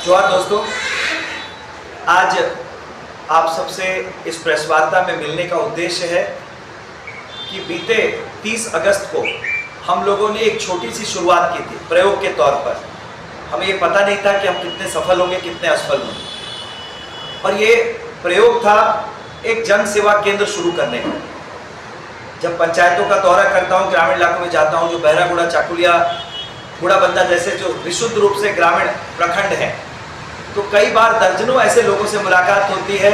जोहार दोस्तों, आज आप सबसे इस प्रेस वार्ता में मिलने का उद्देश्य है कि बीते 30 अगस्त को हम लोगों ने एक छोटी सी शुरुआत की थी प्रयोग के तौर पर। हमें ये पता नहीं था कि हम कितने सफल होंगे, कितने असफल होंगे। और ये प्रयोग था एक जन सेवा केंद्र शुरू करने का। जब पंचायतों का दौरा करता हूँ, ग्रामीण इलाकों में जाता हूँ, जो बहरागुड़ा, चाकुलिया, बूढ़ाबंदा जैसे जो विशुद्ध रूप से ग्रामीण प्रखंड हैं, तो कई बार दर्जनों ऐसे लोगों से मुलाकात होती है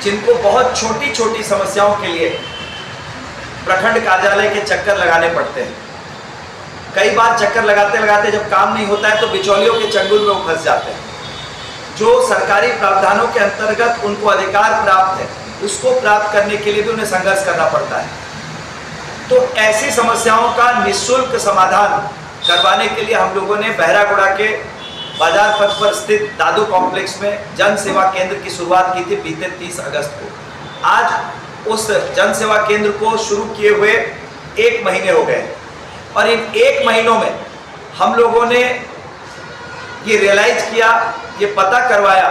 जिनको बहुत छोटी छोटी समस्याओं के लिए प्रखंड कार्यालय के चक्कर लगाने पड़ते हैं। कई बार चक्कर लगाते लगाते जब काम नहीं होता है तो बिचौलियों के चंगुल में वो फंस जाते हैं। जो सरकारी प्रावधानों के अंतर्गत उनको अधिकार प्राप्त है, उसको प्राप्त करने के लिए भी उन्हें संघर्ष करना पड़ता है। तो ऐसी समस्याओं का निःशुल्क समाधान करवाने के लिए हम लोगों ने बहरागुड़ा के बाजार पथ पर स्थित दादू कॉम्प्लेक्स में जन सेवा केंद्र की शुरुआत की थी बीते 30 अगस्त को। आज उस जन सेवा केंद्र को शुरू किए हुए 1 महीने हो गए और इन 1 महीनों में हम लोगों ने ये रियलाइज किया, ये पता करवाया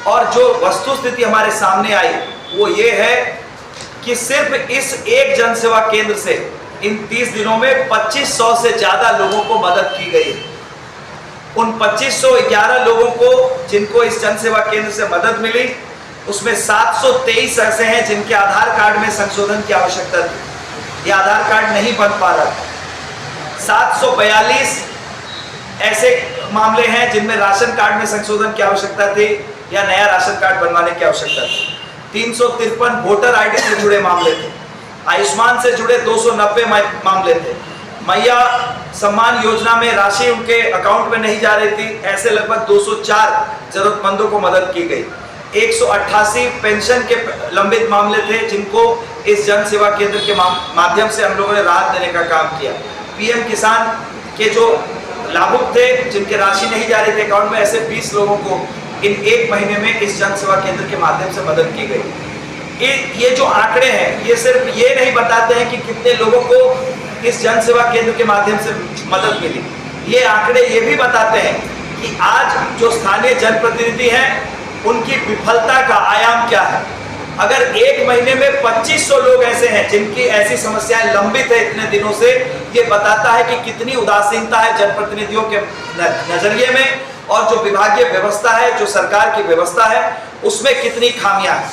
और जो वस्तु स्थिति हमारे सामने आई वो ये है कि सिर्फ इस एक जन सेवा केंद्र से इन 30 दिनों में 2500 से ज्यादा लोगों को मदद की गई है। उन 2511 लोगों को जिनको इस जन सेवा केंद्र से मदद मिली, उसमें 723 ऐसे हैं जिनके आधार कार्ड में संशोधन की आवश्यकता थी, ये आधार कार्ड नहीं बन पा रहा था। 742 ऐसे मामले हैं जिनमें राशन कार्ड में संशोधन की आवश्यकता थी या नया राशन कार्ड बनवाने की आवश्यकता थी। 353 वोटर आईडी से जुड़े मामले थे। आयुष्मान से जुड़े 290 मामले थे। मैया सम्मान योजना में राशि उनके अकाउंट में नहीं जा रही थी, ऐसे लगभग 204 जरूरतमंदों को मदद की गई। 188 पेंशन के लंबित मामले थे जिनको इस जन सेवा केंद्र के माध्यम से हम लोगों ने राहत देने का काम किया। पीएम किसान के जो लाभुक थे जिनके राशि नहीं जा रही थी अकाउंट में, ऐसे 20 लोगों को इन 1 महीने में इस जन सेवा केंद्र के माध्यम से मदद की गई। ये जो आंकड़े हैं ये सिर्फ ये नहीं बताते हैं कि कितने लोगों को इस जन सेवा केंद्र के माध्यम से मदद मिली, ये आंकड़े ये भी बताते हैं कि आज जो स्थानीय जनप्रतिनिधि हैं उनकी विफलता का आयाम क्या है। अगर 1 महीने में 2500 लोग ऐसे हैं जिनकी ऐसी समस्याएं लंबित है इतने दिनों से, ये बताता है कि कितनी उदासीनता है जनप्रतिनिधियों के नजरिए में और जो विभागीय व्यवस्था है, जो सरकार की व्यवस्था है, उसमें कितनी खामियां हैं।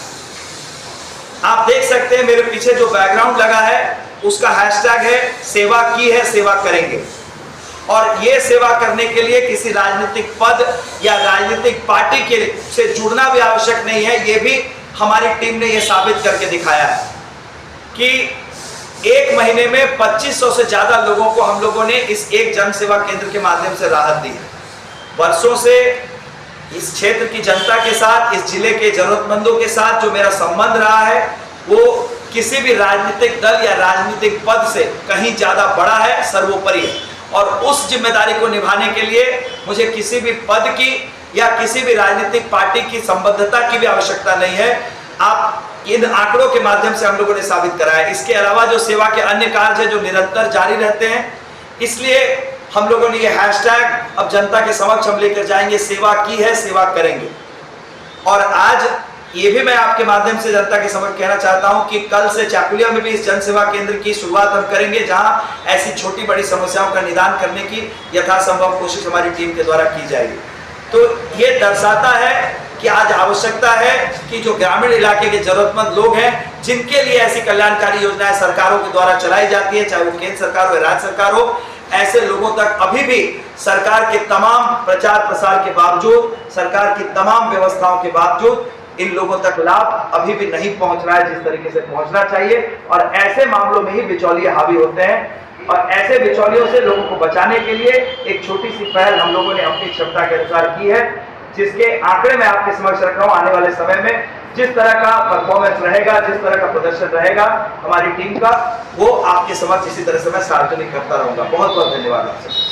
आप देख सकते हैं मेरे पीछे जो बैकग्राउंड लगा है उसका हैशटैग है सेवा की है सेवा करेंगे। और ये सेवा करने के लिए किसी राजनीतिक पद या राजनीतिक पार्टी के से जुड़ना भी आवश्यक नहीं है। ये भी हमारी टीम ने ये साबित करके दिखाया है कि 1 महीने में 2500 से ज्यादा लोगों को हम लोगों ने इस एक जन सेवा केंद्र के माध्यम से राहत दी है। वर्षों से इस क्षेत्र की जनता के साथ, इस जिले के जरूरतमंदों के साथ जो मेरा संबंध रहा है वो किसी भी राजनीतिक दल या राजनीतिक पद से कहीं ज्यादा बड़ा है, सर्वोपरि है। और उस जिम्मेदारी को निभाने के लिए मुझे किसी भी पद की या किसी भी राजनीतिक पार्टी की संबद्धता की भी आवश्यकता नहीं है। आप इन आंकड़ों के माध्यम से हम लोगों ने साबित कराया। इसके अलावा जो सेवा के अन्य कार्य है जो निरंतर जारी रहते हैं, इसलिए हम लोगों ने ये हैशटैग अब जनता के समक्ष हम लेकर जाएंगे, सेवा की है सेवा करेंगे। और आज ये भी मैं आपके माध्यम से जनता के समक्ष कहना चाहता हूं कि कल से चाकुलिया में भी इस जन सेवा केंद्र की शुरुआत हम करेंगे, जहां ऐसी छोटी बड़ी समस्याओं का निदान करने की यथासंभव कोशिश हमारी टीम के द्वारा की जाएगी। तो ये दर्शाता है कि आज आवश्यकता है कि जो ग्रामीण इलाके के जरूरतमंद लोग हैं, जिनके लिए ऐसी कल्याणकारी योजनाएं सरकारों के द्वारा चलाई जाती है, चाहे वो केंद्र सरकार हो या राज्य सरकार हो, ऐसे लोगों तक अभी भी सरकार के तमाम प्रचार प्रसार के बावजूद, सरकार की तमाम व्यवस्थाओं के बावजूद इन लोगों तक लाभ अभी भी नहीं पहुंच रहा है जिस तरीके से पहुंचना चाहिए। और ऐसे मामलों में ही बिचौलिए हावी होते हैं और ऐसे बिचौलियों से लोगों को बचाने के लिए एक छोटी सी पहल हम लोगों ने अपनी क्षमता के अनुसार की है, जिसके आंकड़े मैं आपके समक्ष रख रहा हूं। आने वाले समय में जिस तरह का परफॉर्मेंस रहेगा, जिस तरह का प्रदर्शन रहेगा हमारी टीम का, वो आपके समक्ष इसी तरह से मैं सार्वजनिक करता रहूंगा। बहुत बहुत धन्यवाद आपसे।